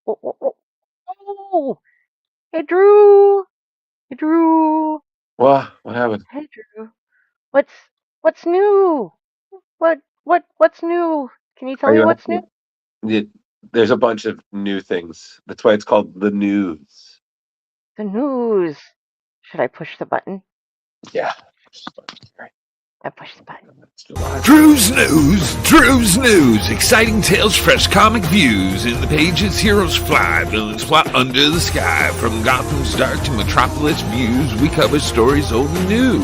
Oh, oh, oh, oh. Hey, Drew. Hey, Drew. What happened? Hey, Drew. What's what's new? What's new? Can you tell Are me you what's new? asking? It, there's a bunch of new things. That's why it's called the news. The news. Should I push the button? Yeah. Right. I push the button. It's July. Drew's News! Drew's News! Exciting tales, fresh comic views. In the pages, heroes fly, villains fly under the sky. From Gotham's dark to Metropolis views, we cover stories old and new.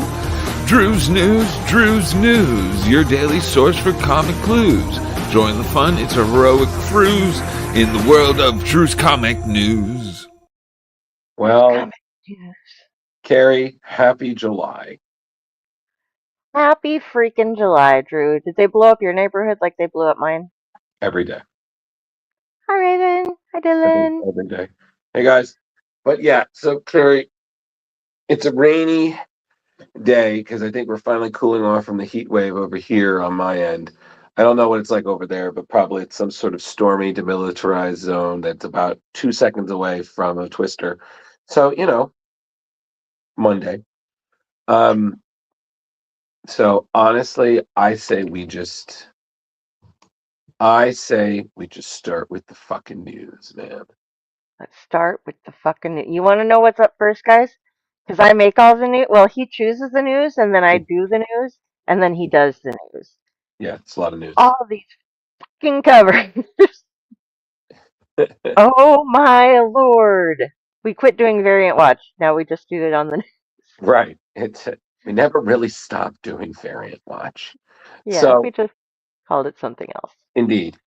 Drew's News! Drew's News! Your daily source for comic clues. Join the fun, it's a heroic cruise in the world of Drew's Comic News. Well, Comic news. Carrie, happy July. Happy freaking July, Drew. Did they blow up your neighborhood like they blew up mine? Every day. Hi, Raven. Hi, Dylan. Every day. Hey guys. But yeah, so Carrie, it's a rainy day because I think we're finally cooling off from the heat wave over here on my end. I don't know what it's like over there, but probably it's some sort of stormy, demilitarized zone that's about 2 seconds away from a twister. So, Monday. Um, so honestly, I say we just start with the fucking news, man. Let's start with the fucking. You want to know what's up first, guys? Because I make all the news. Well, he chooses the news, and then I do the news, and then he does the news. Yeah, it's a lot of news. All these fucking covers. Oh my lord. We quit doing variant watch. Now we just do it on the. Right. We never really stopped doing variant watch. Yeah, we So just called it something else. indeed,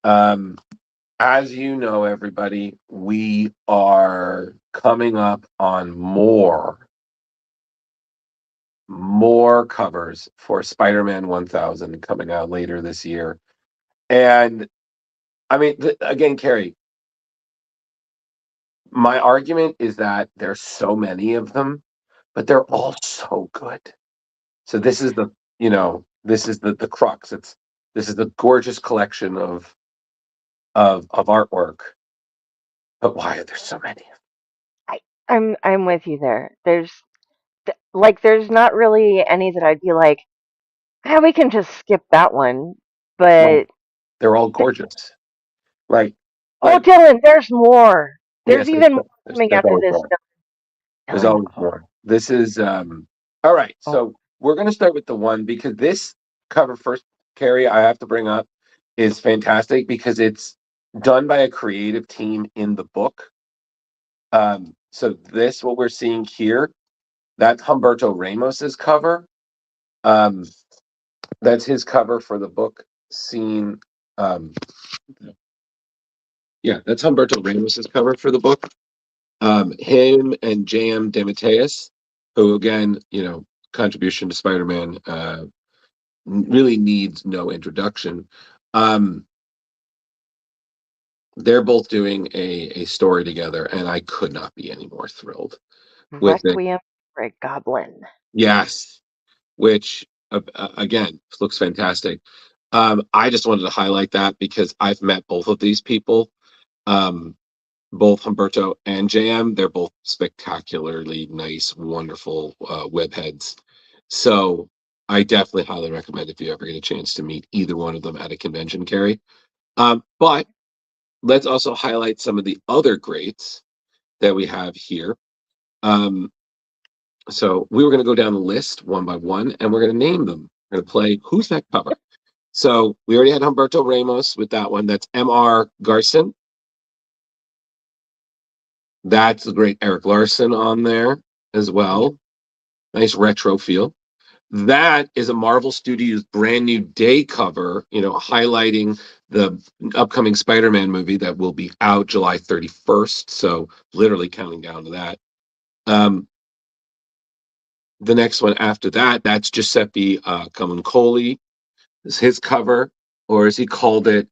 um, we are coming up on more covers for Spider-Man 1000 coming out later this year. And I mean, again, Carrie, my argument is that there's so many of them, but they're all so good. So this is the crux. This is the gorgeous collection of artwork. But why are there so many? I, I'm with you there. There's not really any that I'd be like, ah, we can just skip that one. Well, But they're all gorgeous. Like oh, like Dylan, there's more. There's yes, there's even more coming there's after always this. more. There's Dylan. always Oh, more. This is all right. oh, So we're gonna start with the one because this cover first, Carrie, I have to bring up is fantastic because it's done by a creative team in the book. So this what we're seeing here, that's Humberto Ramos's cover. Um, that's his cover for the book scene. Um, yeah, that's Humberto Ramos's cover for the book. Him and J.M. DeMatteis, who again, contribution to Spider-Man, really needs no introduction. Um, they're both doing a story together, and I could not be any more thrilled with it. Requiem for a Goblin. Yes, which again looks fantastic. I just wanted to highlight that because I've met both of these people. Um, both Humberto and JM, they're both spectacularly nice, wonderful web heads. So I definitely highly recommend if you ever get a chance to meet either one of them at a convention, Carrie. But let's also highlight some of the other greats that we have here. Um, so we were going to go down the list one by one, and we're going to name them. We're going to play Who's That Cover? So we already had Humberto Ramos with that one. That's M.R. Garson. That's the great Eric Larson on there as Yep. well. Nice retro feel. That is a Marvel Studios brand new day cover, highlighting the upcoming Spider-Man movie that will be out July 31st. So literally counting down to that. The next one after that, that's Giuseppe Camuncoli. Is his cover, or as he called it,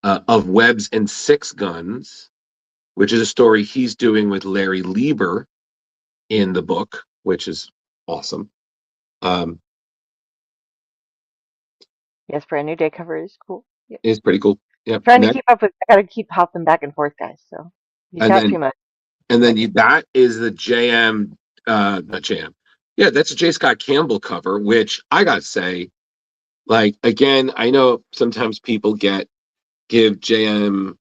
Of Webs and Six Guns, which is a story he's doing with Larry Lieber in the book, which is awesome. Um, Yes, brand new day cover is cool. Yep. is pretty cool. Yep. Trying to keep up with. I gotta keep hopping back and forth, guys. So he's And got then too much. that is the JM, not JM. Yeah, that's a J. Scott Campbell cover, which I gotta say, like, again, I know sometimes people give JM,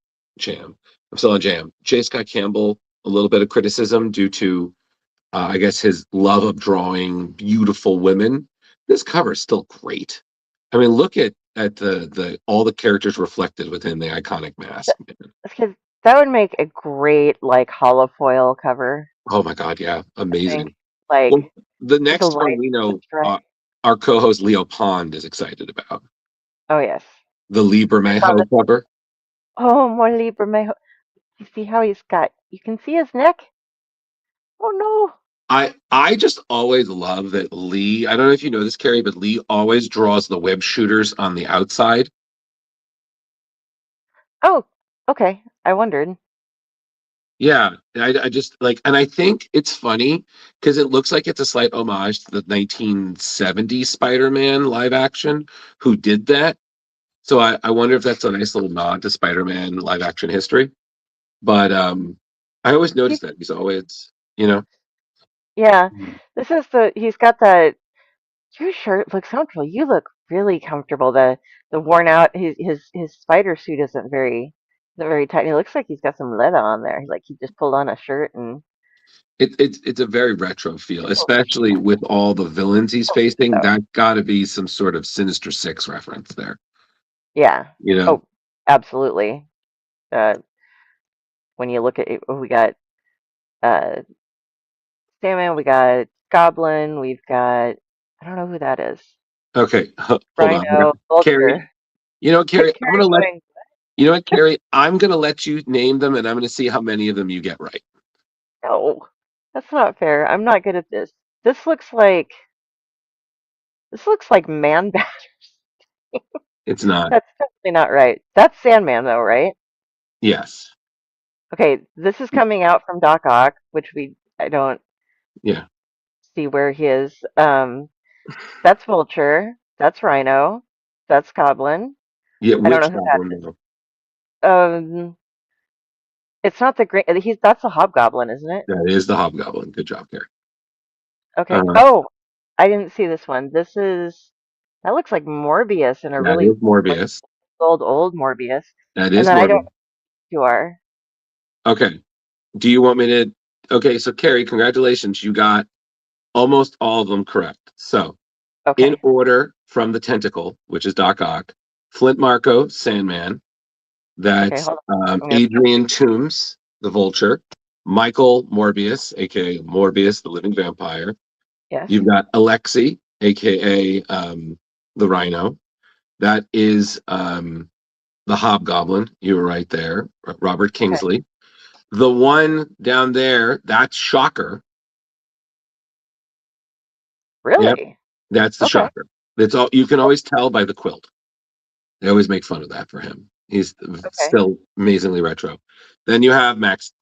I'm still on JM, J. Scott Campbell a little bit of criticism due to, I guess, his love of drawing beautiful women. This cover is still great. I mean, look at the all the characters reflected within the iconic mask. Because that would make a great like holofoil cover. Oh my God, yeah, I think amazing. like Well, the with the next one light we know, just right. our co-host Leo Pond is excited about Oh yes. the I saw Librmejo this. cover. Oh, more Libreme. You see how he's got? You can see his neck. Oh no. I just always love that Lee. I don't know if you know this, Carrie, but Lee always draws the web shooters on the outside. Oh, okay. I wondered. Yeah, I just like, and I think it's funny because it looks like it's a slight homage to the 1970s Spider-Man live action who did that. So I wonder if that's a nice little nod to Spider-Man live action history. But I always He's notice that he's always, you know. yeah. This is the. He's got that. Your shirt looks comfortable. You look really comfortable. The worn out. His spider suit isn't very tight. He looks like he's got some leather on there. Like he just pulled on a shirt and It's a very retro feel, especially with all the villains he's facing. so That got to be some sort of Sinister Six reference there, yeah. you know. Oh, absolutely. Uh, when you look at it, we got uh Sandman, we got Goblin, we've got I don't know who that is. Okay, hold on, Rhino, Carrie. Vulture. You know, Carrie, I'm Carrie gonna let going, you know what, Carrie. I'm gonna let you name them, and I'm gonna see how many of them you get right. no, that's not fair. I'm not good at this. This looks like this looks like Man Bat. It's not. That's definitely not right. That's Sandman though, right? Yes. Okay, this is coming out from Doc Ock, which I don't Yeah. see where he is. That's Vulture. That's Rhino. That's Goblin. Yeah. I don't know Which who that Goblin is. though? It's not the green. That's the Hobgoblin, isn't it? That is the Hobgoblin. Good job, Carrie. Okay. Uh, Oh, I didn't see this one. That looks like Morbius in a that really is like Morbius. old Morbius. That And is then I don't Morbius. know who you are. Okay. Do you want me to? Okay. So, Carrie, congratulations. You got almost all of them correct. So, in Okay. order from the tentacle, which is Doc Ock, Flint Marko, Sandman. Okay, That's hold on. I'm gonna Adrian Toomes, the Vulture. Michael Morbius, aka Morbius, the living vampire. yes. You've got Alexei, aka the Rhino. That is the Hobgoblin. You were right there, Robert Okay. Kingsley. The one down there, that's Shocker. Yep, Really? that's the Okay. Shocker. That's all. You can always tell by the quilt. They always make fun of that for him. He's Okay. still amazingly retro. Then you have Max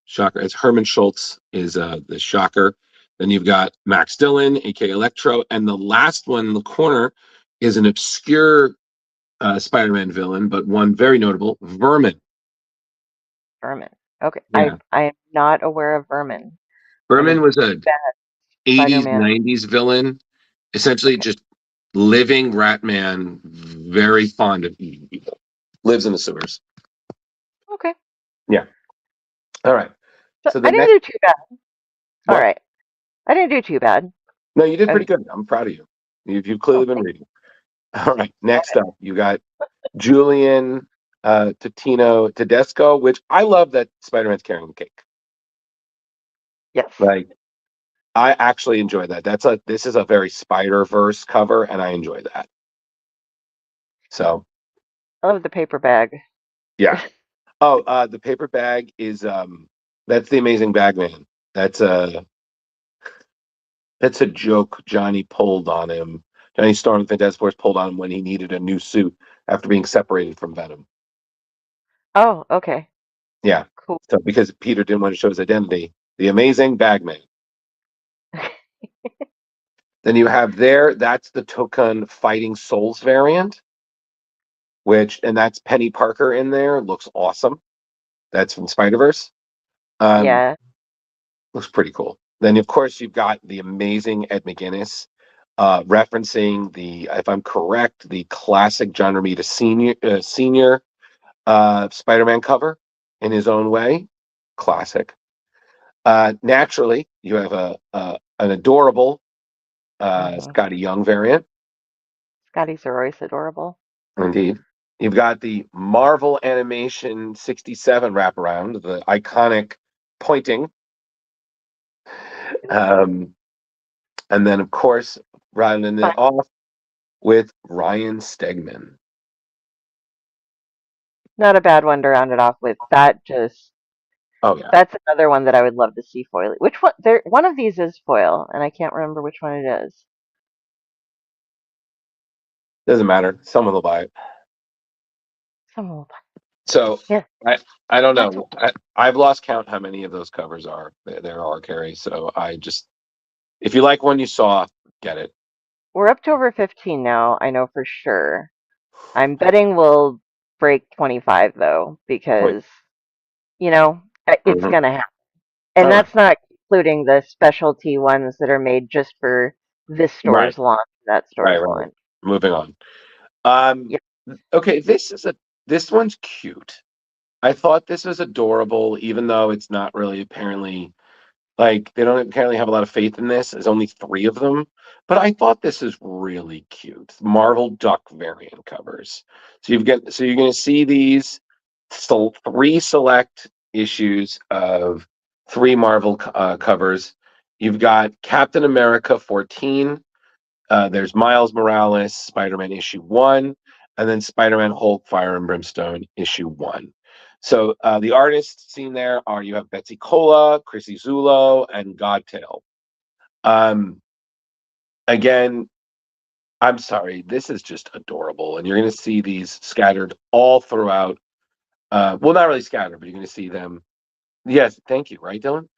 Shocker. It's Herman Schultz is the Shocker. Then you've got Max Dillon, aka Electro, and the last one in the corner is an obscure Spider-Man villain, but one very notable, Vermin. Vermin. Okay. Yeah, I am not aware of Vermin. I'm a Vermin was a bad 80s, Spider-Man. 90s villain, essentially Okay. just living rat man, very fond of eating people. Lives in the sewers. Okay. Yeah. All right. So So the I didn't next do too bad. All what? right. I didn't do too bad. No, you did I pretty was, good. I'm proud of you. You've clearly oh, been thank reading. All right. Next you. up, you got Julian Totino Tedesco, which I love that Spider-Man's carrying the cake. Yes. Like, I actually enjoy that. This is a very Spider-Verse cover, and I enjoy that. So I love the paper bag. yeah. Oh, the paper bag is that's the Amazing Bagman. That's a that's a joke Johnny pulled on him. Johnny Storm and Fantastic Four pulled on him when he needed a new suit after being separated from Venom. Oh, okay. Yeah. Cool. So because Peter didn't want to show his identity, the Amazing Bagman. Then you have that's the Token Fighting Souls variant. and that's Penny Parker in there. Looks awesome. That's from Spider-Verse. Um, Yeah. Looks pretty cool. Then, of course, you've got the amazing Ed McGuinness, referencing if I'm correct, the classic John Romita senior Spider-Man cover in his own way. Classic. Naturally, you have an adorable Mm-hmm. Scotty Young variant. Scotty's are always adorable. Indeed. You've got the Marvel Animation 67 wraparound, the iconic pointing. Um, and then, of course, rounding it But off with Ryan Stegman. not a bad one to round it off with. Oh, yeah. That's another one that I would love to see foil. Which one? There, one of these is foil, and I can't remember which one it is. Doesn't matter. Someone will buy it. Someone will buy. So Yes, I don't that's. know. I've lost count how many of those covers there are, Carrie. So if you like one you saw, get it. We're up to over 15 now. I know for sure. I'm betting we'll break 25 though, Wait. because it's Mhm. gonna happen, and All right. that's not including the specialty ones that are made just for this Right. store's launch, that Right. store's Right. launch. Moving on. Um, Yeah, okay, this one's cute. I thought this was adorable, even though it's not really apparently like they don't apparently have a lot of faith in this. There's only three of them, but I thought this is really cute. Marvel Duck variant covers. So you're going to see these three select issues of three Marvel covers. You've got Captain America 14. There's Miles Morales, Spider-Man issue 1, and then Spider-Man Hulk, Fire and Brimstone issue 1. So the artists seen there are you have Betsy Cola, Chrissy Zullo, and Godtail. Um, Again, I'm sorry, this is just adorable, and you're going to see these scattered all throughout. Well, not really scattered, but you're going to see them. Yes, thank you. Right, Dylan?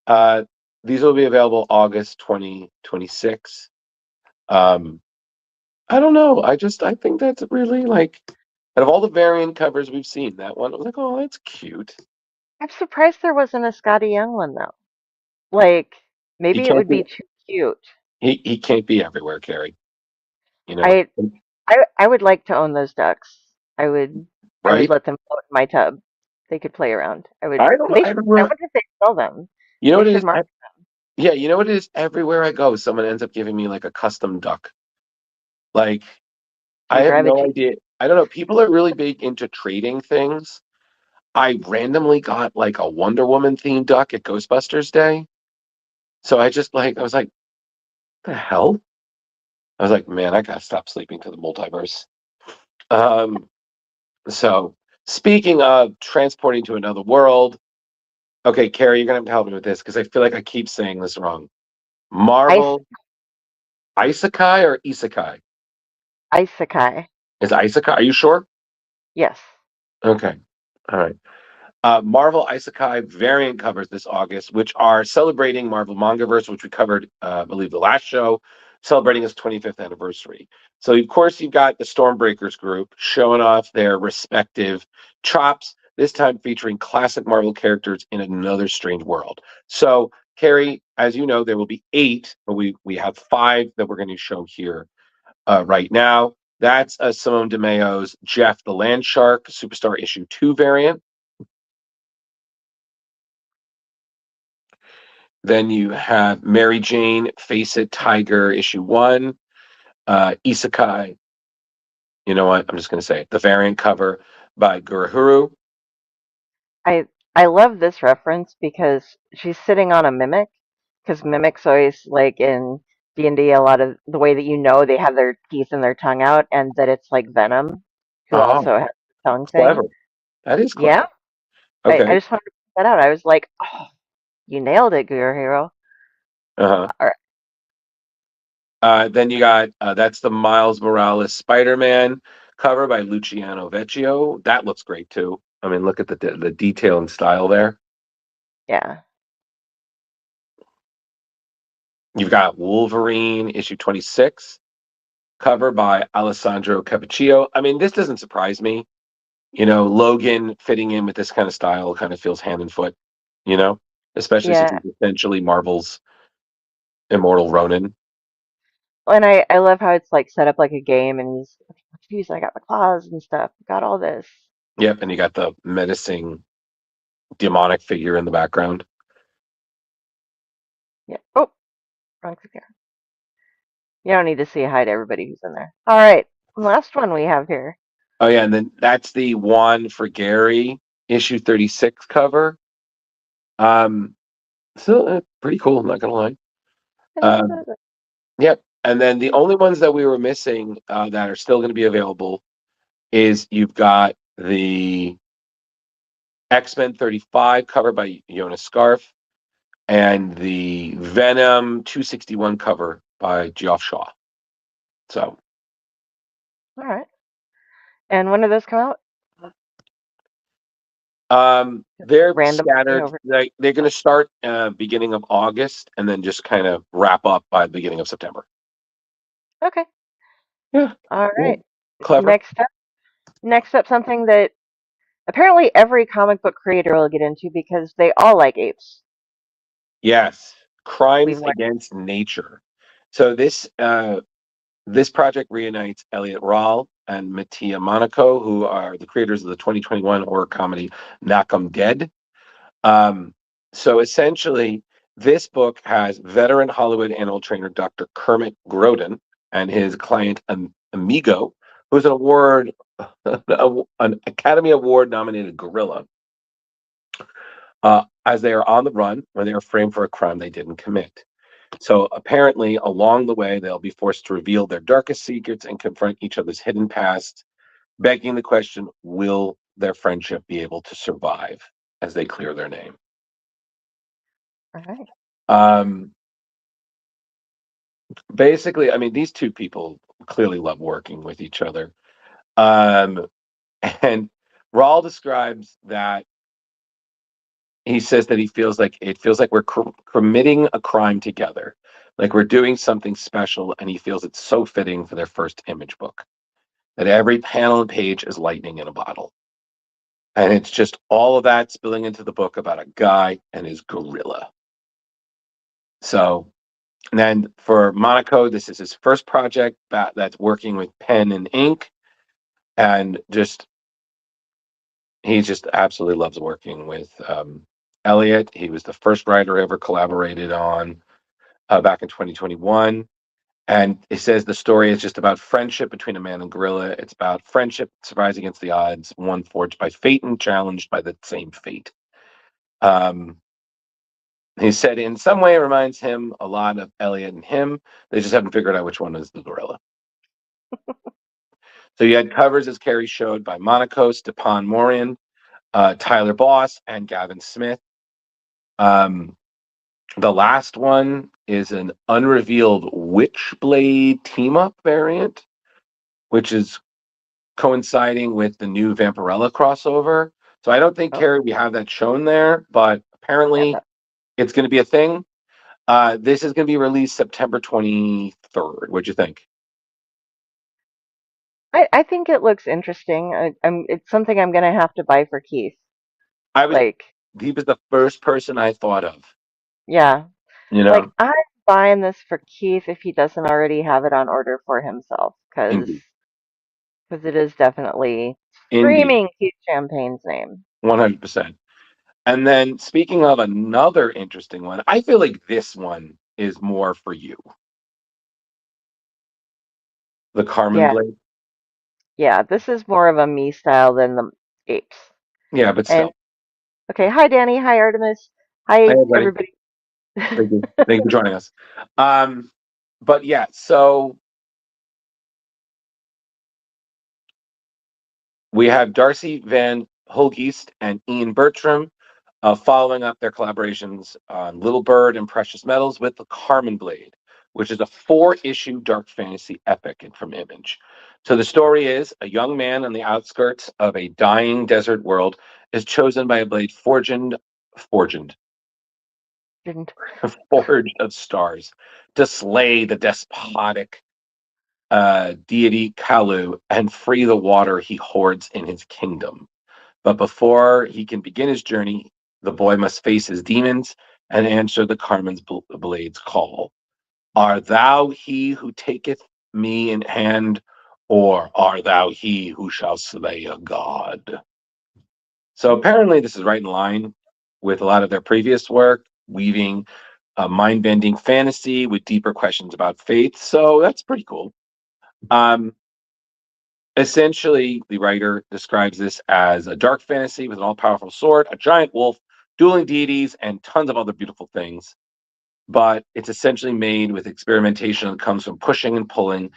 Uh, these will be available August 2026. I don't know. I think that's really like out of all the variant covers we've seen, that one I was like, oh, that's cute. I'm surprised there wasn't a Scotty Young one though. Like He maybe it can't would be be too cute. he can't be everywhere, Carrie. You know, I I would like to own those ducks. I would right? let them float in my tub. They could play around. I would. I don't know. They I should. don't I know. wonder if they sell them. You know They what it should is? market. Yeah, you know what it is? Everywhere I go, someone ends up giving me like a custom duck. Like Do I you have drive a no Jeep? idea. I don't know. People are really big into trading things. I randomly got like a Wonder Woman themed duck at Ghostbusters Day. So I was like, the hell? I was like, man, I gotta stop sleeping to the multiverse. Um, so speaking of transporting to another world, okay, Carrie, you're gonna have to help me with this because I feel like I keep saying this wrong. Ice Marvel Isekai or Isekai? Isekai. Is Isekai? Are you sure? Yes. Okay. All right. Marvel Isekai variant covers this August, which are celebrating Marvel Mangaverse, which we covered, I believe, the last show, celebrating its 25th anniversary. So, of course, you've got the Stormbreakers group showing off their respective chops, this time featuring classic Marvel characters in another strange world. So, Carrie, as you know, there will be 8, but we have 5 that we're going to show here right now. That's Simone DeMeo's Jeff the Land Shark Superstar Issue 2 variant. Then you have Mary Jane, Face It, Tiger, issue 1, Isekai. You know what? I'm just going to say it. The variant cover by Gurahuru. I love this reference because she's sitting on a mimic. Because mimics always like in D&D a lot of the way that they have their teeth and their tongue out, and that it's like Venom, who Oh, also has the tongue clever. thing. That is Yeah, clever. I Okay. just wanted to point that out. I was like, oh, you nailed it, Guru Hero. Uh-huh. All right. Then you got that's the Miles Morales Spider-Man cover by Luciano Vecchio. That looks great too. I mean, look at the detail and style there. Yeah. You've got Wolverine issue 26. cover by Alessandro Cappuccio. I mean, this doesn't surprise me. Logan fitting in with this kind of style kind of feels hand and foot, especially since Yeah. he's essentially Marvel's Immortal Ronin. And I love how it's like set up like a game, and he's, geez, I got my claws and stuff. Got all this. Yep, and you got the menacing demonic figure in the background. Yeah. Oh, wrong click here. You don't need to say hi to everybody who's in there. All right. Last one we have here. Oh yeah, and then that's the Juan for Gary issue 36 cover. So pretty cool, I'm not gonna lie. Um, yep. And then the only ones that we were missing that are still going to be available is you've got the X-Men 35 cover by Jonas Scarf and the Venom 261 cover by Geoff Shaw. So, All right. And when do those come out? they're Randomly scattered. over. They're going to start beginning of August and then just kind of wrap up by the beginning of September. Okay. Yeah. All Yeah. right. Clever. Next up, something that apparently every comic book creator will get into because they all like apes. Yes. We've Crimes learned. Against Nature. So this project reunites Elliot Rahl and Mattia Monaco, who are the creators of the 2021 horror comedy Knock 'em Dead. So essentially, this book has veteran Hollywood animal trainer Dr. Kermit Groden and his client Amigo, who's an Academy Award nominated gorilla, as they are on the run when they are framed for a crime they didn't commit. So apparently, along the way, they'll be forced to reveal their darkest secrets and confront each other's hidden past, begging the question, will their friendship be able to survive as they clear their name? All right. Um, Basically, I mean, these two people clearly love working with each other. Um, and Rawl describes that he says that it feels like we're committing a crime together, like we're doing something special, and he feels it's so fitting for their first image book. That every panel and page is lightning in a bottle. And it's just all of that spilling into the book about a guy and his gorilla. So, and then for Monaco, this is his first project that's working with pen and ink. And he just absolutely loves working with Elliot. He was the first writer I ever collaborated on back in 2021. And it says the story is just about friendship between a man and gorilla. It's about friendship surprising against the odds, one forged by fate and challenged by the same fate. Um, he said in some way it reminds him a lot of Elliot and him. They just haven't figured out which one is the gorilla. So you had covers, as Kari showed, by Monaco, Stepan Morian, Tyler Boss, and Gavin Smith. The last one is an unrevealed Witchblade team-up variant, which is coinciding with the new Vampirella crossover. So I don't think, Oh, Kari, we have that shown there, but yeah. apparently it's going to be a thing. This is going to be released September 23rd. What'd you think? I think it looks interesting. It's something I'm gonna have to buy for Keith. I was Like, He was the first person I thought of. yeah. You Like, know, I'm buying this for Keith if he doesn't already have it on order for himself, because indie, it is definitely indie, screaming Keith Champagne's name. 100%. And then speaking of another interesting one, I feel like this one is more for you, the Carmen Yeah, Blade. yeah. This is more of a me style than the apes. Yeah, but And still. okay, hi Danny, hi Artemis, Hey, hi everybody. everybody. Thank you for joining us. But yeah, so we have Darcy Van Hulgeest and Ian Bertram following up their collaborations on Little Bird and Precious Metals with the Carmen Blade, which is a 4-issue dark fantasy epic from Image. So the story is a young man on the outskirts of a dying desert world is chosen by a blade forged Didn't. forged of stars to slay the despotic deity Kalu and free the water he hoards in his kingdom. But before he can begin his journey, the boy must face his demons and answer the Carmen's blade's call. Art thou he who taketh me in hand, or art thou he who shall slay a god? So apparently, this is right in line with a lot of their previous work, weaving a mind-bending fantasy with deeper questions about faith. So that's pretty cool. Um, Essentially, the writer describes this as a dark fantasy with an all-powerful sword, a giant wolf, dueling deities, and tons of other beautiful things. But it's essentially made with experimentation that comes from pushing and pulling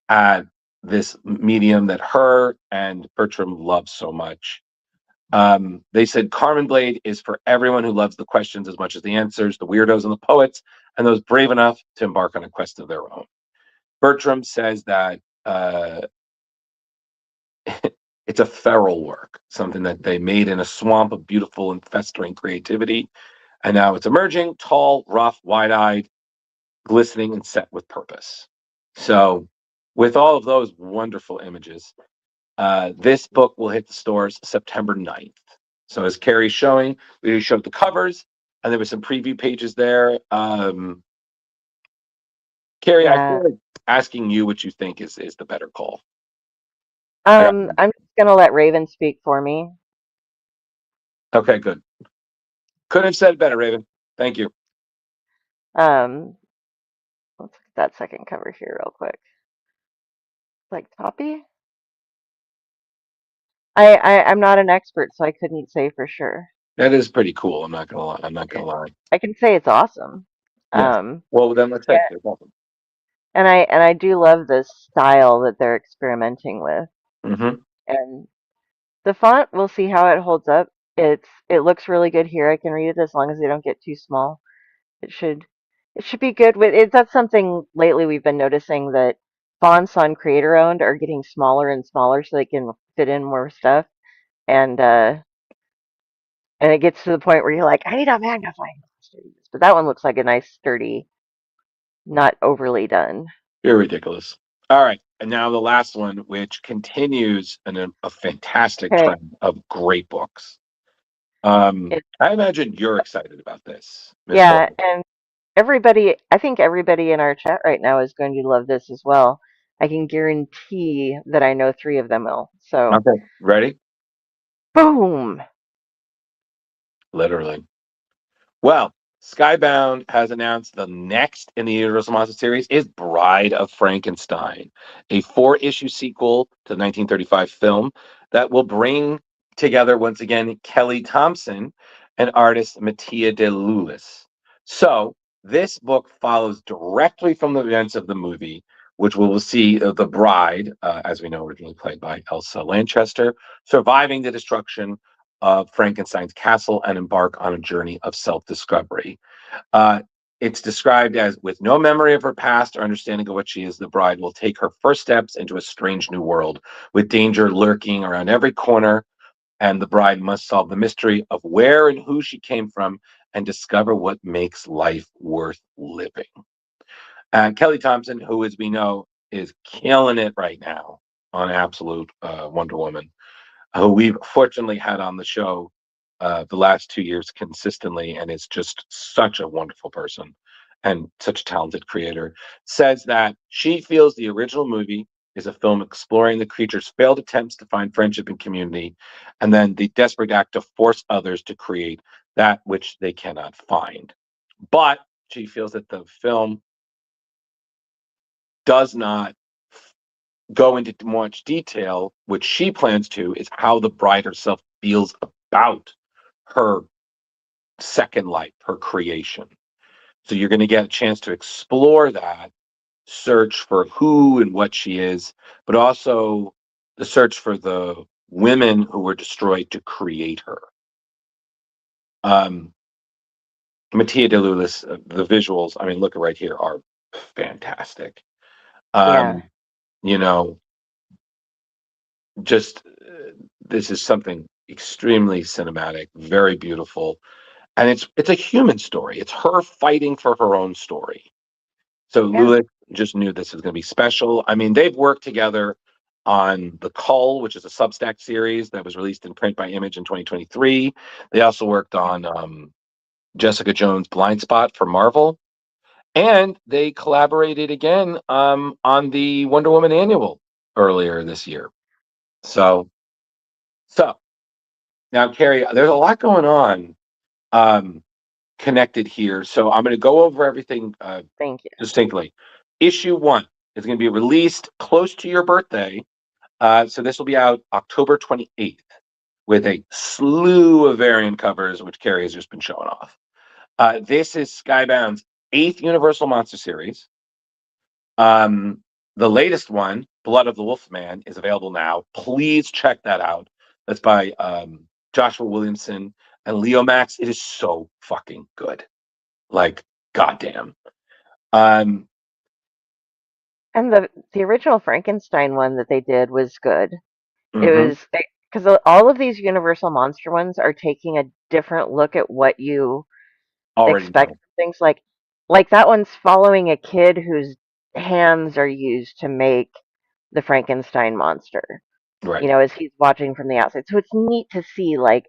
at this medium that her and Bertram love so much. They said Carmen Blade is for everyone who loves the questions as much as the answers, the weirdos and the poets, and those brave enough to embark on a quest of their own. Bertram says that it's a feral work, something that they made in a swamp of beautiful and festering creativity. And now it's emerging, tall, rough, wide-eyed, glistening, and set with purpose. So, with all of those wonderful images, this book will hit the stores September 9th. So, as Kari's showing, we showed the covers, and there were some preview pages there. Kari, I Yeah. feel like asking you what you think is the better call. I'm just gonna let Raven speak for me. Okay, good. Couldn't have said it better, Raven. Thank you. Um, let's look at that second cover here real quick. Like Toppy? I'm not an expert, so I couldn't say for sure. That is pretty cool. I'm not gonna lie. I'm not gonna lie. I can say it's awesome. Yes. Um, Well, then let's say yeah, they're welcome. and I do love this style that they're experimenting with. Mm-hmm. And the font, we'll see how it holds up. It looks really good here. I can read it as long as they don't get too small. It should it should be good with it. That's something lately we've been noticing that fonts on creator owned are getting smaller and smaller so they can fit in more stuff. And and it gets to the point where you're like, I need a magnifying glass to read this. But that one looks like a nice sturdy, not overly done. You're ridiculous. All right, and now the last one, which continues a fantastic Okay. trend of great books. It, I imagine you're excited about this, Miss yeah, Mollo. and everybody, I think everybody in our chat right now is going to love this as well. I can guarantee that I know three of them will. So, Okay, ready? boom. Literally. Well, Skybound has announced the next in the Universal Monster series is Bride of Frankenstein, a four-issue sequel to the 1935 film that will bring together once again Kelly Thompson and artist Mattia de Lulis. So this book follows directly from the events of the movie, which we will see the bride, as we know, originally played by Elsa Lanchester, surviving the destruction of Frankenstein's castle and embark on a journey of self-discovery. Uh, it's described as with no memory of her past or understanding of what she is, the bride will take her first steps into a strange new world with danger lurking around every corner, and the bride must solve the mystery of where and who she came from and discover what makes life worth living. Kelly Thompson, who, as we know, is killing it right now on Absolute Wonder Woman, who we've fortunately had on the show the last 2 years consistently, and is just such a wonderful person and such a talented creator, says that she feels the original movie is a film exploring the creature's failed attempts to find friendship and community, and then the desperate act to force others to create that which they cannot find. But she feels that the film does not go into much detail. What she plans to is how the bride herself feels about her second life, her creation. So you're going to get a chance to explore that, search for who and what she is, but also the search for the women who were destroyed to create her. Mattia de Lulis, the visuals, I mean, look right here, are fantastic. Yeah. Um, you know, just this is something extremely cinematic, very beautiful, and it's a human story. It's her fighting for her own story. So Yeah. just knew this was going to be special. I mean, they've worked together on The Cull, which is a Substack series that was released in print by Image in 2023. They also worked on Jessica Jones' Blind Spot for Marvel. And they collaborated again on the Wonder Woman annual earlier this year. So now, Carrie, there's a lot going on connected here. So I'm going to go over everything Thank you. distinctly. Issue 1 is going to be released close to your birthday. So this will be out October 28th with a slew of variant covers, which Carrie has just been showing off. This is Skybound's 8th Universal Monster series. The latest one, Blood of the Wolfman, is available now. Please check that out. That's by Joshua Williamson and Leo Max. It is so fucking good. Like, goddamn. And the original Frankenstein one that they did was good. It was because all of these Universal Monster ones are taking a different look at what you already expect know. from things. Like that one's following a kid whose hands are used to make the Frankenstein monster. Right. As he's watching from the outside. So it's neat to see like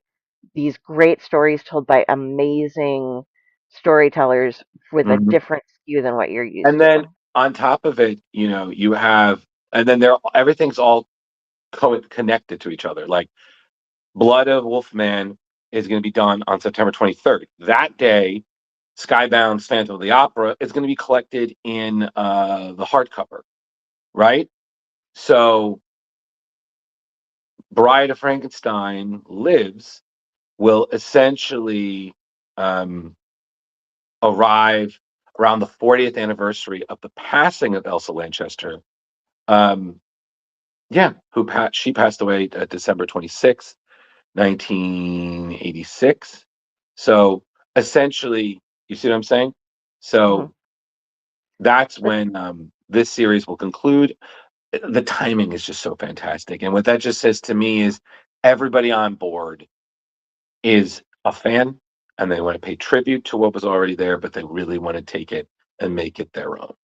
these great stories told by amazing storytellers with a Mhm. different skew than what you're used And to. then on top of it, you have, and then everything's all connected to each other. Like Blood of Wolfman is going to be done on September 23rd. That day, Skybound's Phantom of the Opera is going to be collected in the hardcover, right? So Bride of Frankenstein Lives will essentially arrive around the 40th anniversary of the passing of Elsa Lanchester. She passed away December 26th, 1986. So essentially, you see what I'm saying? So that's when this series will conclude. The timing is just so fantastic. And what that just says to me is everybody on board is a fan and they want to pay tribute to what was already there, but they really want to take it and make it their own.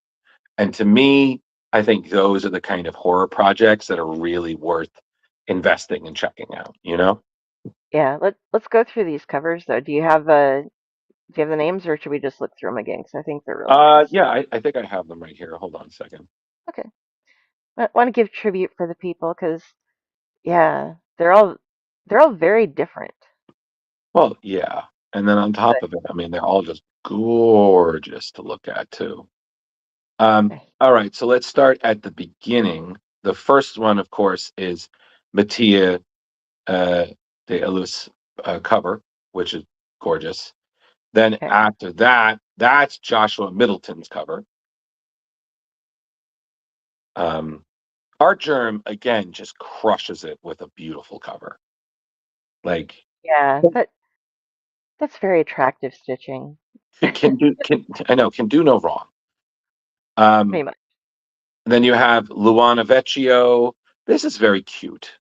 And to me, I think those are the kind of horror projects that are really worth investing and checking out, Yeah, let's go through these covers though. Do you have the names, or should we just look through them again? Because I think they're really nice. Yeah, I think I have them right here. Hold on a second. Okay, I want to give tribute for the people because yeah, they're all very different. Well, yeah. And then on But top of it, I mean, they're all just gorgeous to look at too. All right, so let's start at the beginning. The first one, of course, is Mattia de Elus cover, which is gorgeous. Then okay, after that, that's Joshua Middleton's cover. Art Germ again just crushes it with a beautiful cover. Like yeah, that's very attractive stitching. can do no wrong. Pretty Um, much. then you have Luana Vecchio. This is very cute.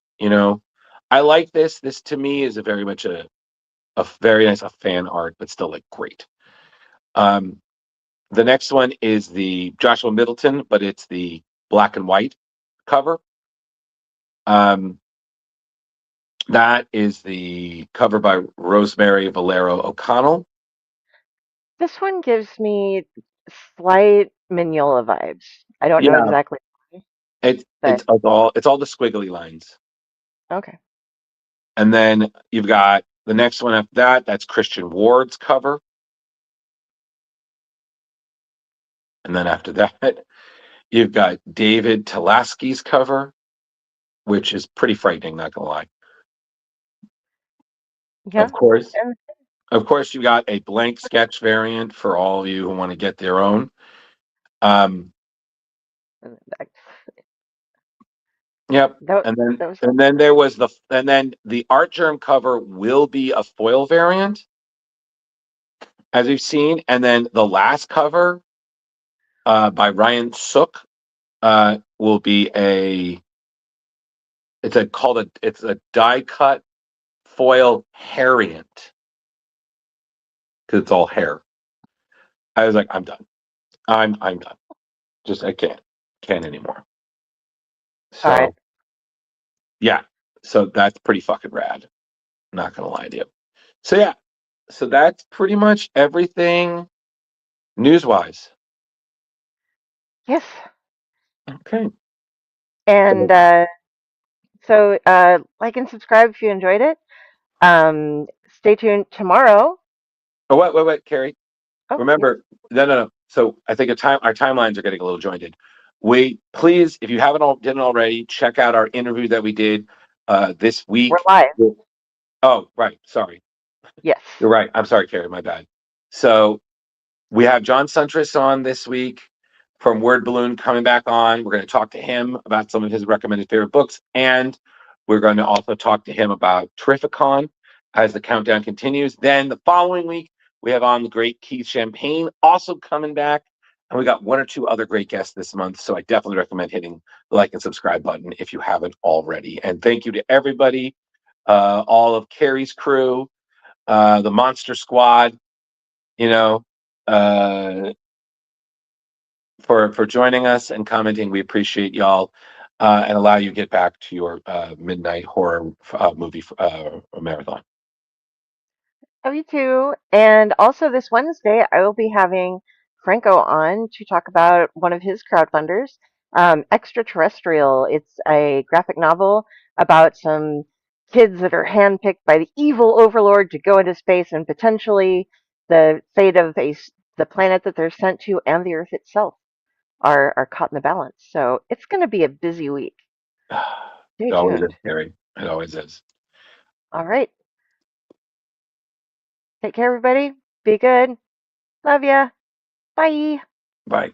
I like this. This to me is a very much a very nice fan art, but still like great. The next one is the Joshua Middleton, but it's the black and white cover. That is the cover by Rosemary Valero O'Connell. This one gives me slight Mignola vibes. I don't know Yeah, exactly why, it's but it's all the squiggly lines. okay. And then you've got the next one after that. That's Christian Ward's cover. And then after that, you've got David Talaski's cover, which is pretty frightening, not gonna lie. Yeah, Of course, and you got a blank sketch variant for all of you who want to get their own. Um, that, yep. that, And then that was the Art Germ cover will be a foil variant, as we've seen. And then the last cover by Ryan Sook will be it's a die cut foil variant because it's all hair. I was like, I'm done. I'm done. Just I can't anymore. All right. So yeah, so that's pretty fucking rad. Not gonna lie to you. So yeah, so that's pretty much everything news wise. Yes. Okay. And so like and subscribe if you enjoyed it. Stay tuned tomorrow. Oh wait, Carrie. Oh, yes. Remember, no. So I think our timelines are getting a little jointed. We please, if you haven't didn't already, check out our interview that we did this We're week. live. Oh, right. Sorry. Yes. You're right. I'm sorry, Carrie. My bad. So we have John Suntress on this week from Word Balloon coming back on. We're going to talk to him about some of his recommended favorite books, and we're going to also talk to him about Terrificon as the countdown continues. Then the following week, we have on the great Keith Champagne also coming back, and we got one or two other great guests this month. So I definitely recommend hitting the like and subscribe button if you haven't already. And thank you to everybody, all of Carrie's crew, the Monster Squad, you know, uh, for joining us and commenting. We appreciate y'all, and allow you to get back to your midnight horror movie marathon. Love you too. And also this Wednesday, I will be having Franco on to talk about one of his crowdfunders, Extraterrestrial. It's a graphic novel about some kids that are handpicked by the evil overlord to go into space, and potentially the fate of the planet that they're sent to and the Earth itself are caught in the balance. So it's going to be a busy week. Stay It always is, tuned. Harry. It always is. All right. Take care, everybody. Be good. Love ya. Bye. Bye.